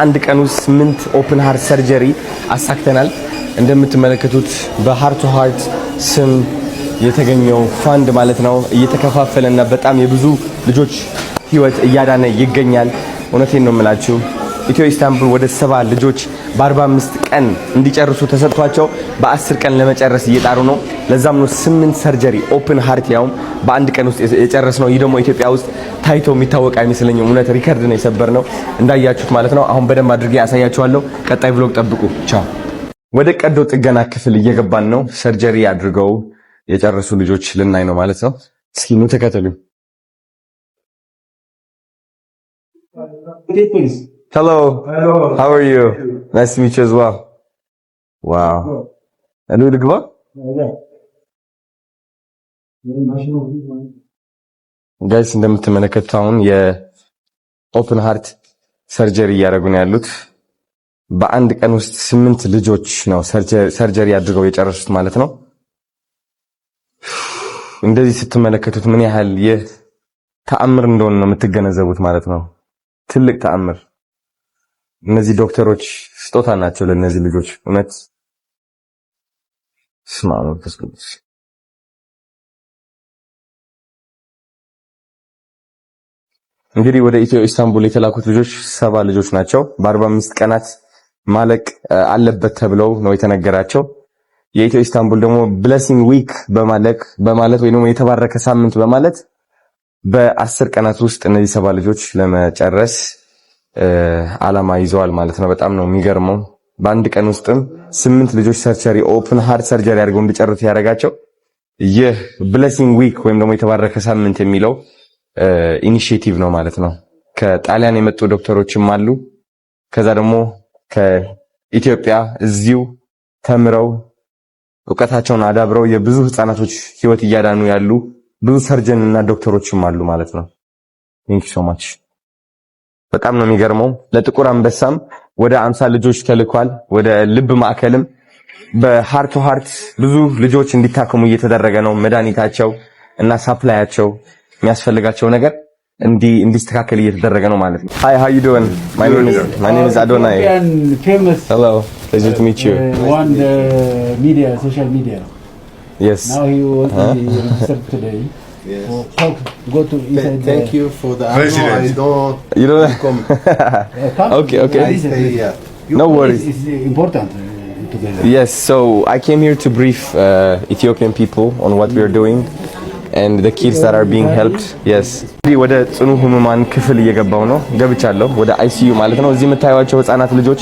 አንድ ቀን ውስጥ 8 ኦፕን ሃርት ሰርጀሪ አሳክተናል። እንደምትመለከቱት በሃርት ቱ ሃርት ስም የተገኘው ፋንድ ማለት ነው እየተከፋፈለና በጣም የብዙ ልጆች ህይወት እያዳነ ይገኛል። እውነቴን ነው የምላችሁ። ኢትዮ ኢስታንቡል ወደ 70 ልጆች በ45 ቀን እንዲጨርሱ ተሰጥቷቸው በ10 ቀን ለመጨረስ እየጣሩ ነው። ለዛም ነው 8 ሰርጀሪ ኦፕን ሃርት ያውም በአንድ ቀን ውስጥ የጨረስነው። ይህ ደግሞ ኢትዮጵያ ውስጥ ታይቶ የሚታወቅ አይመስለኝም። እውነት ሪከርድ ነው የሰበርነው እንዳያችሁት ማለት ነው። አሁን በደንብ አድርጌ ያሳያችኋለሁ። ቀጣይ ብሎግ ጠብቁ። ቻው። ወደ ቀዶ ጥገና ክፍል እየገባን ነው። ሰርጀሪ አድርገው የጨረሱ ልጆች ልናይ ነው ማለት ነው። እስኪ ኑ ተከተሉኝ። Hello. Hello. How are you? Nice to meet you as well. Wow. And who to go? Guys, እንደምትመለከቱት አሁን የኦፕን ሃርት ሰርጀሪ እያደረጉ ነው ያሉት። በአንድ ቀን ውስጥ 8 ልጆች ነው ሰርጀሪ አድርገው የጨረሱት ማለት ነው። እንደዚህ ስትመለከቱት ምን ያህል ተአምር እንደሆነ ነው የምትገነዘቡት ማለት ነው። ትልቅ ተአምር። እነዚህ ዶክተሮች ስጦታ ናቸው ለነዚህ ልጆች እውነት። ስማሙ ተስኩስ እንግዲህ ወደ ኢትዮ ኢስታንቡል የተላኩት ልጆች 70 ልጆች ናቸው። በ45 ቀናት ማለቅ አለበት ተብለው ነው የተነገራቸው። የኢትዮ ኢስታንቡል ደግሞ ብሌሲንግ ዊክ በማለት ወይ ደግሞ የተባረከ ሳምንት በማለት በ10 ቀናት ውስጥ እነዚህ 70 ልጆች ለመጨረስ አላማ ይዘዋል ማለት ነው። በጣም ነው የሚገርመው። በአንድ ቀን ውስጥም 8 ልጆች ሰርጀሪ ኦፕን ሃርት ሰርጀሪ አድርገው እንዲጨርሱ ያደረጋቸው ይህ ብሌሲንግ ዊክ ወይም ደግሞ የተባረከ ሳምንት የሚለው ኢኒሺዬቲቭ ነው ማለት ነው። ከጣሊያን የመጡ ዶክተሮችም አሉ። ከዛ ደግሞ ከኢትዮጵያ እዚሁ ተምረው ዕውቀታቸውን አዳብረው የብዙ ህፃናቶች ህይወት እያዳኑ ያሉ ብዙ ሰርጀን እና ዶክተሮችም አሉ ማለት ነው። ቴንክ ዩ ሶ ማች። በጣም ነው የሚገርመው። ለጥቁር አንበሳም ወደ 50 ልጆች ተልኳል። ወደ ልብ ማዕከልም በሃርት ቱ ሃርት ብዙ ልጆች እንዲታከሙ እየተደረገ ነው። መድኃኒታቸው እና ሳፕላያቸው የሚያስፈልጋቸው ነገር እንዲስተካከል እየተደረገ ነው ማለት ነው። Hi, how you doing? My name is Adonai. Famous. Hello. Pleasure to meet you. On the media, social media. Yes. Now he was registered today. Yes. Go to inside. Thank you for the President. I don't You don't come. Okay. I stay here. No worries. It's important together. Yes, so I came here to brief Ethiopian people on what we are doing and the kids that are being helped. Yes. ወደ ጽኑ ህሙማን ክፍል እየገባው ነው። ገብቻለሁ ወደ ICU ማለት ነው። እዚህ የምታዩዋቸው ህፃናት ልጆች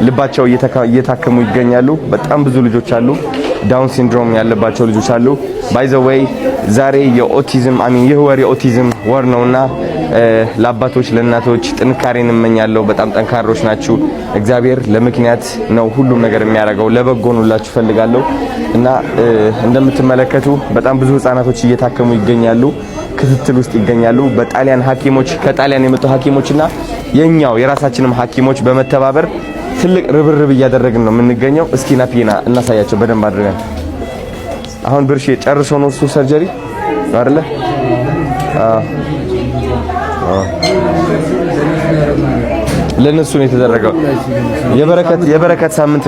ልባቸው እየታከሙ ይገኛሉ። በጣም ብዙ ልጆች አሉ። ዳውን ሲንድሮም ያለባቸው ልጆች አሉ። ባይ ዘ ዌይ ዛሬ ይህ ወር የኦቲዝም ወር ነውና ለአባቶች ለእናቶች ጥንካሬን እመኛለሁ። በጣም ጠንካሮች ናችሁ። እግዚአብሔር ለምክንያት ነው ሁሉም ነገር የሚያደርገው። ለበጎ ነው ላችሁ ፈልጋለሁ እና እንደምትመለከቱ በጣም ብዙ ህፃናቶች እየታከሙ ይገኛሉ። ክትትል ውስጥ ይገኛሉ። በጣሊያን ሐኪሞች ከጣሊያን የመጡ ሐኪሞችና የኛው የራሳችንም ሐኪሞች በመተባበር ትልቅ ርብርብ እያደረግን ነው የምንገኘው። እስኪ ናፒና እናሳያቸው በደንብ አድርገን። አሁን ብርሽ ጨርሶ ነው እሱ ሰርጀሪ አይደለ? ለነሱ ነው የተደረገው። የበረከት ሳምንት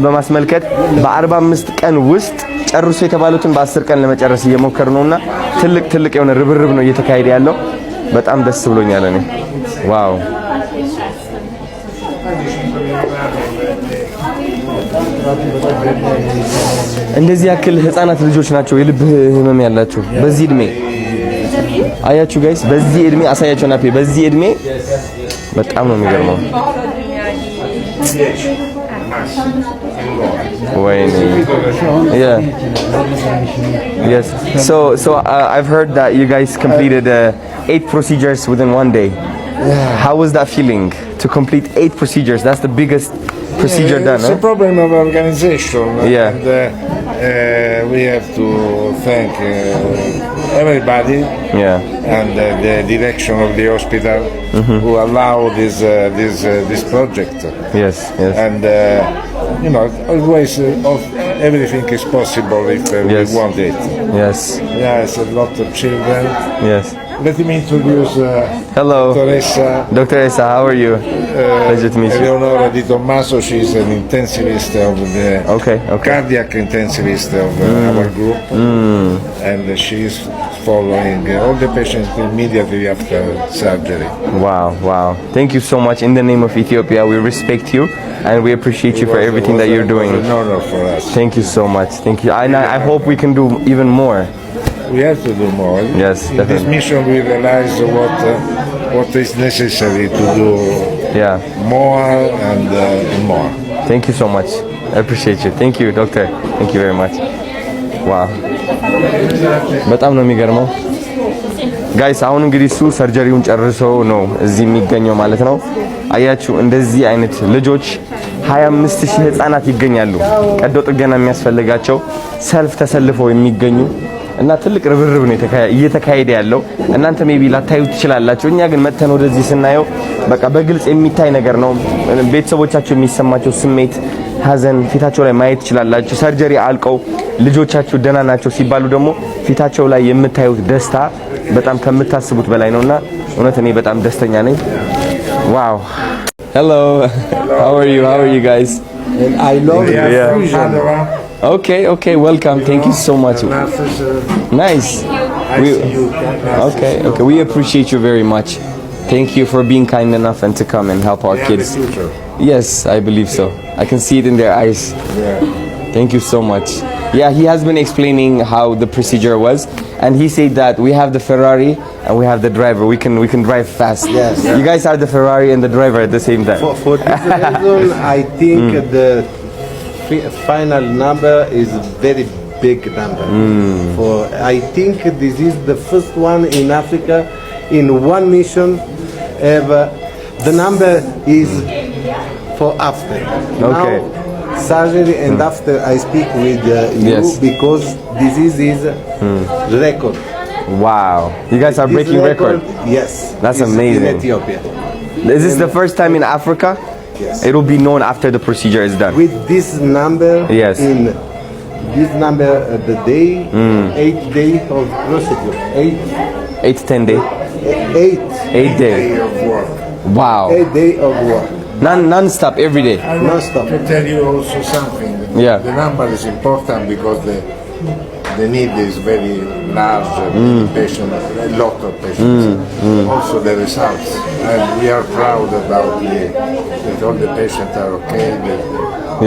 በማስመልከት በ45 ቀን ውስጥ ጨርሶ የተባሉትን በ10 ቀን ለመጨረስ እየሞከሩ ነውና ትልቅ የሆነ ርብርብ ነው እየተካሄደ ያለው። በጣም ደስ ብሎኛል እኔ። ዋው! እንደዚህ ያክል ህፃናት ልጆች ናቸው የልብ ህመም ያላቸው በዚህ እድሜ። አያችሁ ጋይስ፣ በዚህ እድሜ አሳያቸው ናፔ። በዚህ እድሜ በጣም ነው የሚገርመው። ወይኔ Yes. So I've heard that you guys completed 8 procedures within one day. How was that feeling to complete 8 procedures? That's the biggest procedure done. It's a problem of organization. Yeah. And we have to thank everybody. Yeah. And the direction of the hospital who allow this project. Yes. And always everything is possible if we want it. Yes. Yes, a lot of children. Yes. let me introduce Hello, Teresa Dr. Esa. How are you? Pleasure to meet you. Eleonora Di Tommaso. She's an intensivist of the Okay. cardiac intensivist of our group, and she's following all the patients immediately after surgery. Wow. Thank you so much. In the name of Ethiopia, we respect you and we appreciate you for everything that you're doing. An honor for us. Thank you so much. Thank you. I hope we can do even more. We have to do more. Yes, In this definitely. mission, we realize what is necessary to do Yeah. more and more. Thank you so much. I appreciate you. Thank you, doctor. Thank you very much. ዋው በጣም ነው የሚገርመው ጋይስ። አሁን እንግዲህ እሱ ሰርጀሪውን ጨርሶ ነው እዚህ የሚገኘው ማለት ነው። አያችሁ እንደዚህ አይነት ልጆች 25000 ህፃናት ይገኛሉ ቀዶ ጥገና የሚያስፈልጋቸው ሰልፍ ተሰልፈው የሚገኙ እና ትልቅ ርብርብ ነው እየተካሄደ ያለው። እናንተ ሜቢ ላታዩት ትችላላችሁ። እኛ ግን መተን ወደዚህ ስናየው በቃ በግልጽ የሚታይ ነገር ነው። ቤተሰቦቻቸው የሚሰማቸው ስሜት ሀዘን ፊታቸው ላይ ማየት ትችላላችሁ። ሰርጀሪ አልቀው ልጆቻቸው ደህና ናቸው ሲባሉ ደግሞ ፊታቸው ላይ የምታዩት ደስታ በጣም ከምታስቡት በላይ ነውና እውነት እኔ በጣም ደስተኛ ነኝ። ዋው Hello. How are you guys? I love We are from Yeah. Padua. Okay, welcome. Thank you so much. Nurses, Nice. ICU. Okay. We appreciate you very much. Thank you for being kind enough and to come and help our We have kids. the future. Yes, I believe so. I can see it in their eyes. Yeah. Thank you so much. Yeah, he has been explaining how the procedure was, and he said that we have the Ferrari and we have the driver. We can drive fast. Yes. You guys are the Ferrari and the driver at the same time. For this reason, I think the final number is very big number. For I think this is the first one in Africa in one mission ever. The number is for after. Okay. Now, surgery and after I speak with you Yes. because disease is record. Wow. You guys are This breaking record. Yes. That's is amazing. In Ethiopia. Is this the first time in Africa? Yes. It will be known after the procedure is done. With this number Yes. in this number the day 8 days of procedure 8-10 day. 8 day. Day of work. Wow. 8 day of work Non-stop every day. I want Non-stop. to tell you also something. Yeah. The number is important because the need is very large. Many patients, a lot of patients. Also the results, and we are proud about that all the patients are okay. That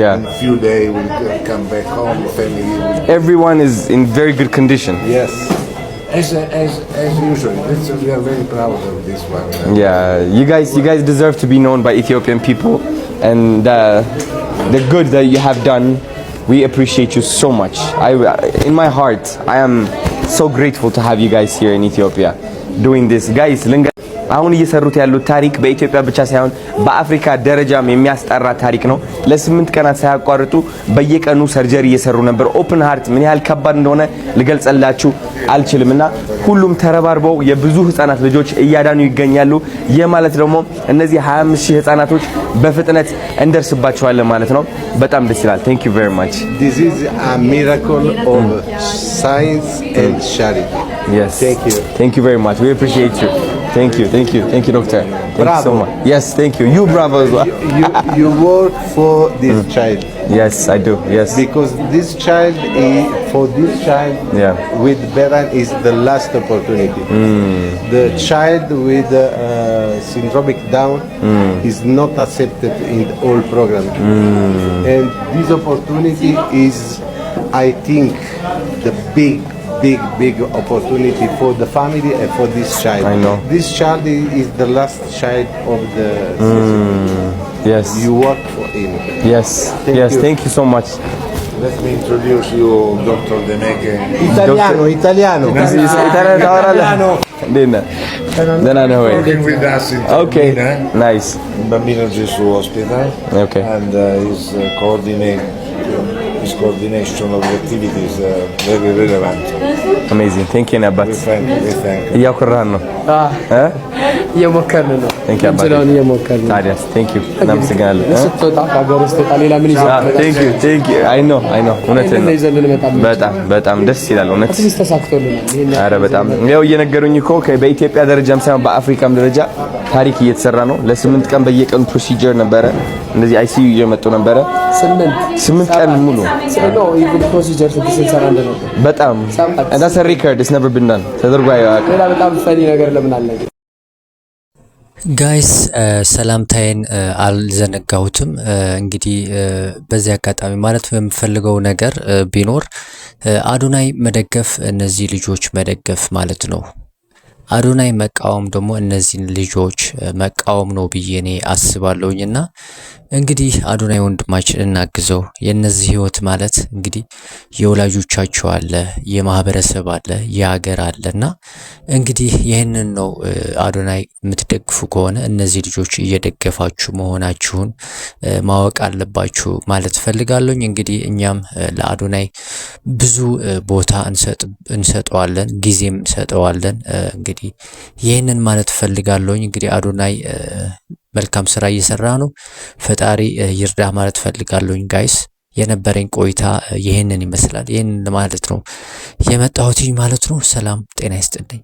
Yeah. in a few days we will come back home. Family will, Everyone is in very good condition. yes as usual. We are very proud of this one. Yeah, you guys deserve to be known by Ethiopian people, and the good that you have done, we appreciate you so much. In my heart, I am so grateful to have you guys here in Ethiopia doing this. Guys, አሁን እየሰሩት ያሉት ታሪክ በኢትዮጵያ ብቻ ሳይሆን በአፍሪካ ደረጃም የሚያስጠራ ታሪክ ነው። ለ8 ቀናት ሳያቋርጡ በየቀኑ ሰርጀሪ እየሰሩ ነበር። ኦፕን ሃርት ምን ያህል ከባድ እንደሆነ ልገልጽላችሁ አልችልምና ሁሉም ተረባርበው የብዙ ህፃናት ልጆች እያዳኑ ይገኛሉ። ይህ ማለት ደግሞ እነዚህ 25000 ህፃናቶች በፍጥነት እንደርስባቸዋለን ማለት ነው። በጣም ደስ ይላል። Thank you very much. this is a miracle of science and charity. Yes. Thank you. Very much. We appreciate you. Thank you, doctor. Thank you so Bravo. much. Yes, thank you. You bravo as well. You work for this child Yes, I do. Yes. because this child Yeah. with Beran is the last opportunity. The child with syndromic Down is not accepted in all programs, and this opportunity is, I think, the big opportunity for the family and for this child. I know. This child is the last child of the Yes. you work for him. Yes. Thank Yes. you. Thank you so much. Let me introduce you, Dr. Demeke. Italiano. Then I know it. Working with us in Okay. Taormina, Nice. Bambino Gesù Hospital. Okay. And he's coordinating sometimes coordination of the activities very relevant. Amazing. Thank you አባት። We thank you. እያኮራህን ነው እየሞከርን ነው። Thank you አባት። ስለሆነ እየሞከርን ነው። ታዲያስ thank you እናመሰግናለን። ስትወጣ ከሀገር ስትወጣ ሌላ ምን ይዘህ thank you I know እውነትህን ነው። ይዘን እንመጣለን። በጣም ደስ ይላል እውነት። ትንሽ ተሳክቶልናል። ኧረ በጣም ያው እየነገሩኝ እኮ በኢትዮጵያ ደረጃም ሳይሆን በአፍሪካም ደረጃ ታሪክ እየተሰራ ነው። ለ8 ቀን በየቀኑ ፕሮሲጀር ነበረ። እንደዚህ አይሲዩ እየመጡ ነበረ 8 ቀን ሙሉ ነው ኢቭን ፕሮሲጀር ስትሰራ እንደነበር በጣም and that's a record it's never been done ተደርጎ አያውቅም። ሌላ በጣም ፈኒ ነገር ለምን አለ ጋይስ ሰላምታዬን አልዘነጋሁትም። እንግዲህ በዚህ አጋጣሚ ማለት የምፈልገው ነገር ቢኖር አዶናይ መደገፍ እነዚህ ልጆች መደገፍ ማለት ነው። አዶናይ መቃወም ደግሞ እነዚህን ልጆች መቃወም ነው ብዬ እኔ አስባለሁኝና እንግዲህ አዶናይ ወንድማችን እናግዘው። የነዚህ ህይወት ማለት እንግዲህ የወላጆቻቸው አለ፣ የማህበረሰብ አለ፣ የሀገር አለና እንግዲህ ይህንን ነው አዶናይ የምትደግፉ ከሆነ እነዚህ ልጆች እየደገፋችሁ መሆናችሁን ማወቅ አለባችሁ ማለት ፈልጋለሁኝ። እንግዲህ እኛም ለአዶናይ ብዙ ቦታ እንሰጠዋለን፣ ጊዜም እንሰጠዋለን። እንግዲህ ይህንን ማለት ፈልጋለሁኝ። እንግዲህ አዶናይ መልካም ስራ እየሰራ ነው። ፈጣሪ ይርዳ ማለት ፈልጋለሁኝ። ጋይስ የነበረኝ ቆይታ ይህንን ይመስላል። ይህንን ማለት ነው የመጣሁት ማለት ነው። ሰላም ጤና ይስጥልኝ።